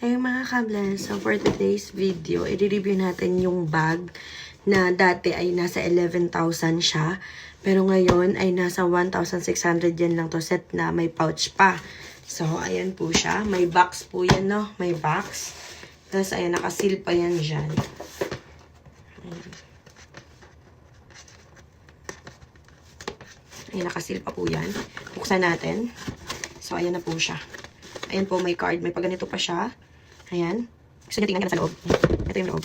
Hey mga kabless, so for today's video, i-review natin yung bag na dati ay nasa 11,000 siya. Pero ngayon ay nasa 1,600 yan lang to set na may pouch pa. So, ayan po siya. May box po yan, no? May box. Tapos, ayan, nakasil pa yan dyan. Ayan, nakasil pa po yan. Buksan natin. So, ayan na po siya. Ayan po, may card. May paganito pa siya. Ayan. Gusto niyo tingnan ka na sa loob. Ito yung loob.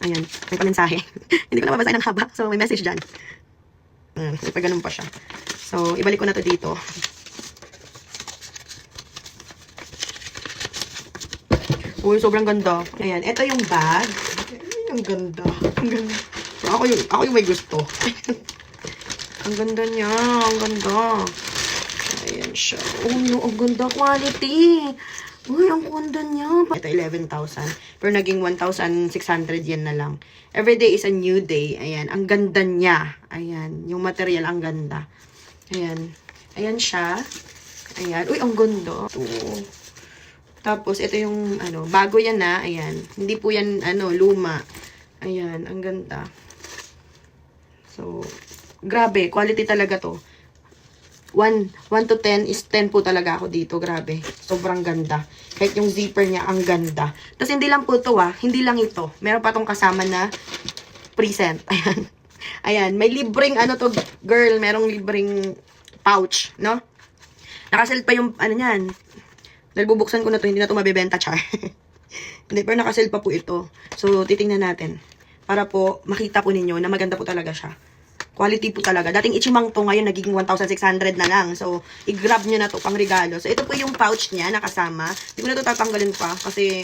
Ayan. May pamensahe. Hindi ko na mabasahin ng haba. So, may message dyan. Ayan. May paganon pa siya. So, ibalik ko na to dito. Uy, sobrang ganda. Ayan. Ito yung bag. Ay, ang ganda. Ang ganda. So, ako yung may gusto. Ang ganda niya. Ang ganda. Ayan siya. Oh, no, ang ganda quality. Uy, ang ganda niya. Ito, 11,000. Pero naging 1,600 yan na lang. Everyday is a new day. Ayan, ang ganda niya. Ayan, yung material, ang ganda. Ayan. Ayan siya. Ayan. Uy, ang ganda. Ito. Tapos, ito yung, bago yan na. Ayan. Hindi po yan, luma. Ayan, ang ganda. So, grabe. Quality talaga to. 1 to 10 is 10 po talaga ako dito. Grabe. Sobrang ganda. Kahit yung zipper niya, ang ganda. Tapos, hindi lang po to hindi lang ito. Meron pa tong kasama na present. Ayan. Ayan. May libreng, to, girl. Merong libreng pouch, no? Nakasell pa yung, niyan. Dahil bubuksan ko na to, hindi na to mabibenta, char. Hindi, pero nakasell pa po ito. So, titingnan natin. Para po, makita po ninyo na maganda po talaga siya. Quality po talaga. Dating Ichimang to, ngayon nagiging 1,600 na lang. So, i-grab nyo na to pang regalo. So, ito po yung pouch niya nakasama. Hindi ko na to tatanggalin pa kasi,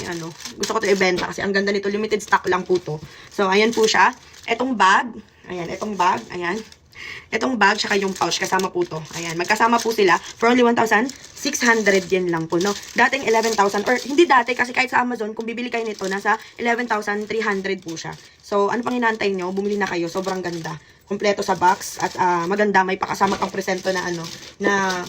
gusto ko to ibenta kasi ang ganda nito. Limited stock lang po to. So, ayan po siya. Etong bag. Ayan, etong bag. Ayan. Etong bag, tsaka yung pouch, kasama po to. Ayan, magkasama po sila for only 1,600 yen lang po, no? Dating 11,000, or hindi dati, kasi kahit sa Amazon, kung bibili kayo nito, nasa 11,300 po siya. So, ano pang hinahantay nyo? Bumili na kayo, sobrang ganda. Kompleto sa box, at maganda, may pakasama pang presento na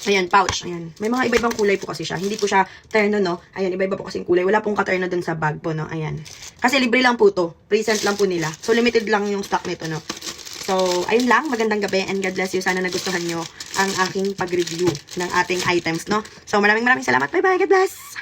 ayan, pouch. Ayan. May mga iba-ibang kulay po kasi siya. Hindi po siya terno, no? Ayan, iba-iba po kasing kulay. Wala pong katerno dun sa bag po, no? Ayan. Kasi libre lang po to. Present lang po nila. So, limited lang yung stock nito, no? So, ayun lang. Magandang gabi and God bless you. Sana nagustuhan nyo ang aking pag-review ng ating items, no? So, maraming salamat. Bye-bye. God bless!